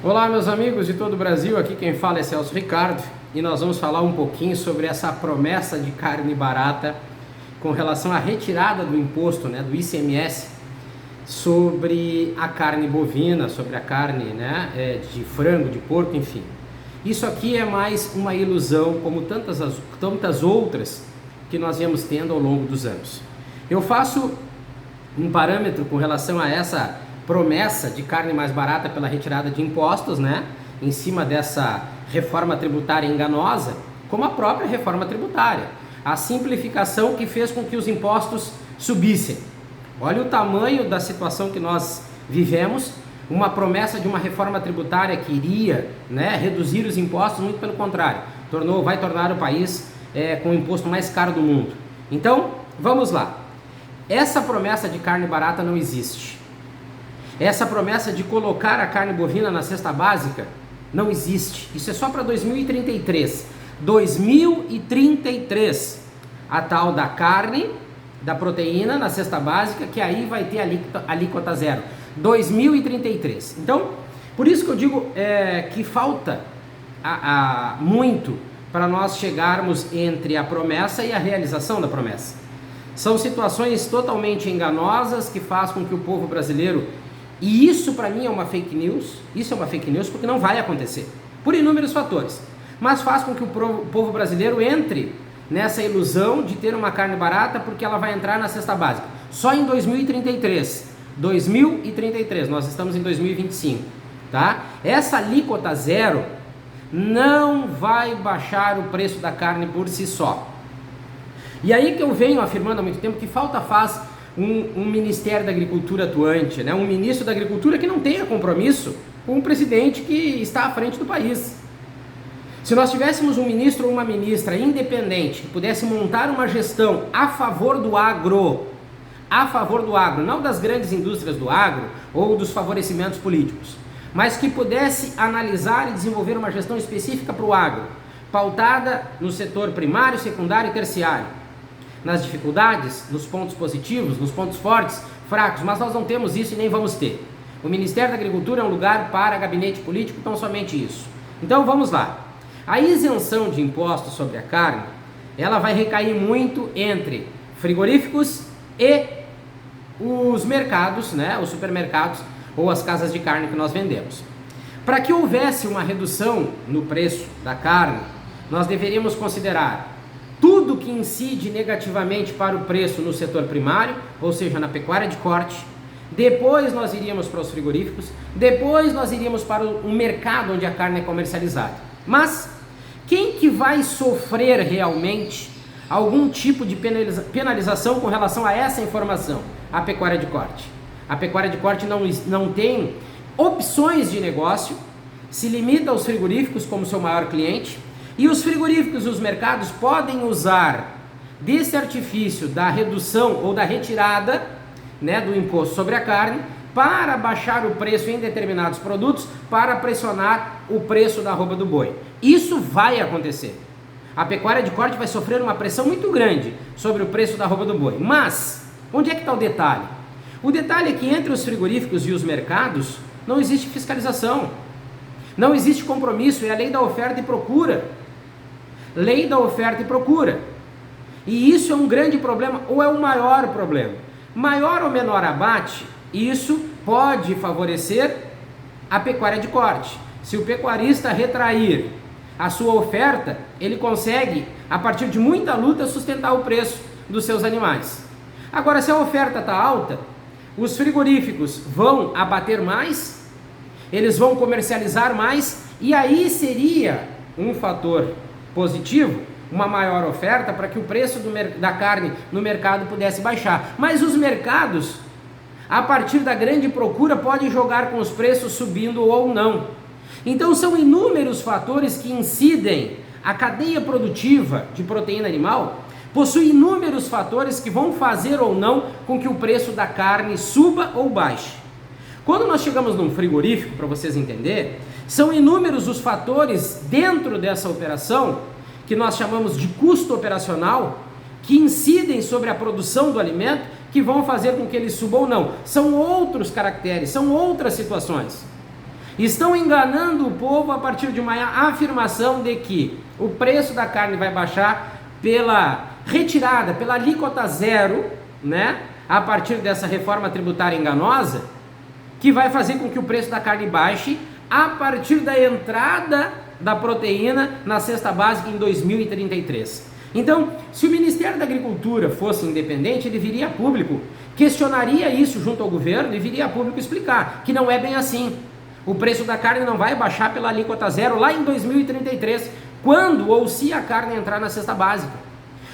Olá, meus amigos de todo o Brasil, aqui quem fala é Celso Ricardo e nós vamos falar um pouquinho sobre essa promessa de carne barata com relação à retirada do imposto, do ICMS, sobre a carne bovina, sobre a carne de frango, de porco, enfim. Isso aqui é mais uma ilusão, como tantas outras que nós viemos tendo ao longo dos anos. Eu faço um parâmetro com relação a essa promessa de carne mais barata pela retirada de impostos, em cima dessa reforma tributária enganosa, como a própria reforma tributária, a simplificação que fez com que os impostos subissem. Olha o tamanho da situação que nós vivemos, uma promessa de uma reforma tributária que iria reduzir os impostos, muito pelo contrário, vai tornar o país com o imposto mais caro do mundo. Então, vamos lá. Essa promessa de carne barata não existe. Essa promessa de colocar a carne bovina na cesta básica não existe. Isso é só para 2033. 2033. A tal da carne, da proteína na cesta básica, que aí vai ter alíquota zero. 2033. Então, por isso que eu digo que falta muito para nós chegarmos entre a promessa e a realização da promessa. São situações totalmente enganosas que fazem com que o povo brasileiro, e isso para mim é uma fake news, porque não vai acontecer, por inúmeros fatores, mas faz com que o povo brasileiro entre nessa ilusão de ter uma carne barata porque ela vai entrar na cesta básica, só em 2033, nós estamos em 2025, tá? Essa alíquota zero não vai baixar o preço da carne por si só. E aí que eu venho afirmando há muito tempo que falta faz um Ministério da Agricultura atuante, um ministro da Agricultura que não tenha compromisso com o presidente que está à frente do país. Se nós tivéssemos um ministro ou uma ministra independente que pudesse montar uma gestão a favor do agro, não das grandes indústrias do agro ou dos favorecimentos políticos, mas que pudesse analisar e desenvolver uma gestão específica para o agro, pautada no setor primário, secundário e terciário, nas dificuldades, nos pontos positivos, nos pontos fortes, fracos, mas nós não temos isso e nem vamos ter. O Ministério da Agricultura é um lugar para gabinete político, tão somente isso. Então vamos lá. A isenção de impostos sobre a carne, ela vai recair muito entre frigoríficos e os mercados, os supermercados ou as casas de carne que nós vendemos. Para que houvesse uma redução no preço da carne, nós deveríamos considerar tudo que incide negativamente para o preço no setor primário, ou seja, na pecuária de corte. Depois nós iríamos para os frigoríficos, depois nós iríamos para o mercado onde a carne é comercializada. Mas quem que vai sofrer realmente algum tipo de penalização com relação a essa informação? A pecuária de corte. A pecuária de corte não tem opções de negócio, se limita aos frigoríficos como seu maior cliente, e os frigoríficos e os mercados podem usar desse artifício da redução ou da retirada do imposto sobre a carne para baixar o preço em determinados produtos, para pressionar o preço da arroba do boi. Isso vai acontecer. A pecuária de corte vai sofrer uma pressão muito grande sobre o preço da arroba do boi. Mas, onde é que está o detalhe? O detalhe é que entre os frigoríficos e os mercados não existe fiscalização, não existe compromisso, é a lei da oferta e procura. Lei da oferta e procura. E isso é um grande problema, ou é o maior problema. Maior ou menor abate, isso pode favorecer a pecuária de corte. Se o pecuarista retrair a sua oferta, ele consegue, a partir de muita luta, sustentar o preço dos seus animais. Agora, se a oferta está alta, os frigoríficos vão abater mais, eles vão comercializar mais, e aí seria um fator positivo, uma maior oferta para que o preço da carne no mercado pudesse baixar. Mas os mercados, a partir da grande procura, podem jogar com os preços subindo ou não. Então são inúmeros fatores que incidem. A cadeia produtiva de proteína animal possui inúmeros fatores que vão fazer ou não com que o preço da carne suba ou baixe. Quando nós chegamos num frigorífico, para vocês entenderem, são inúmeros os fatores dentro dessa operação, que nós chamamos de custo operacional, que incidem sobre a produção do alimento, que vão fazer com que ele suba ou não. São outros caracteres, são outras situações. Estão enganando o povo a partir de uma afirmação de que o preço da carne vai baixar pela retirada, pela alíquota zero, né? A partir dessa reforma tributária enganosa, que vai fazer com que o preço da carne baixe a partir da entrada da proteína na cesta básica em 2033. Então, se o Ministério da Agricultura fosse independente, ele viria a público, questionaria isso junto ao governo e viria a público explicar que não é bem assim. O preço da carne não vai baixar pela alíquota zero lá em 2033, quando ou se a carne entrar na cesta básica.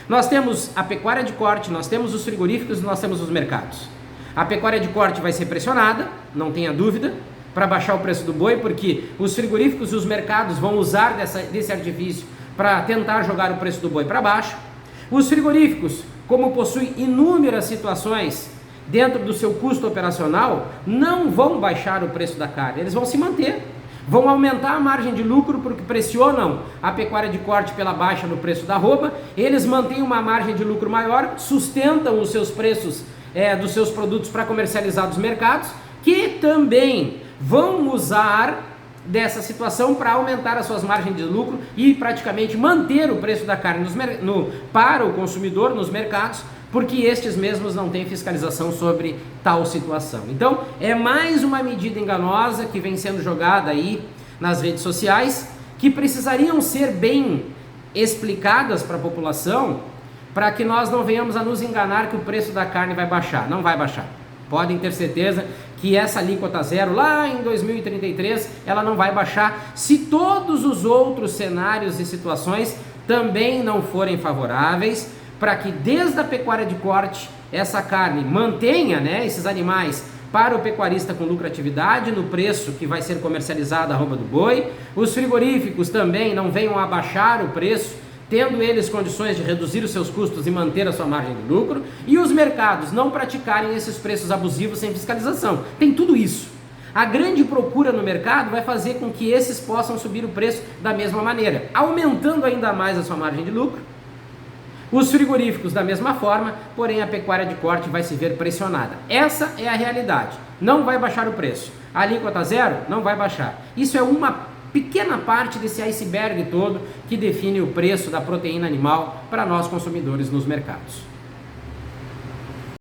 Nós temos a pecuária de corte, nós temos os frigoríficos e nós temos os mercados. A pecuária de corte vai ser pressionada, não tenha dúvida, para baixar o preço do boi, porque os frigoríficos e os mercados vão usar desse artifício para tentar jogar o preço do boi para baixo. Os frigoríficos, como possuem inúmeras situações dentro do seu custo operacional, não vão baixar o preço da carne, eles vão se manter, vão aumentar a margem de lucro porque pressionam a pecuária de corte pela baixa no preço da arroba, eles mantêm uma margem de lucro maior, sustentam os seus preços dos seus produtos para comercializar dos mercados, que também vão usar dessa situação para aumentar as suas margens de lucro e praticamente manter o preço da carne para o consumidor nos mercados, porque estes mesmos não têm fiscalização sobre tal situação. Então, é mais uma medida enganosa que vem sendo jogada aí nas redes sociais, que precisariam ser bem explicadas para a população, para que nós não venhamos a nos enganar que o preço da carne vai baixar. Não vai baixar. Podem ter certeza que essa alíquota zero lá em 2033, ela não vai baixar se todos os outros cenários e situações também não forem favoráveis, para que desde a pecuária de corte essa carne mantenha, né, esses animais para o pecuarista com lucratividade no preço que vai ser comercializado a arroba do boi. Os frigoríficos também não venham a baixar o preço, tendo eles condições de reduzir os seus custos e manter a sua margem de lucro, e os mercados não praticarem esses preços abusivos sem fiscalização. Tem tudo isso. A grande procura no mercado vai fazer com que esses possam subir o preço da mesma maneira, aumentando ainda mais a sua margem de lucro. Os frigoríficos da mesma forma, porém a pecuária de corte vai se ver pressionada. Essa é a realidade. Não vai baixar o preço. A alíquota zero não vai baixar. Isso é uma pequena parte desse iceberg todo que define o preço da proteína animal para nós consumidores nos mercados.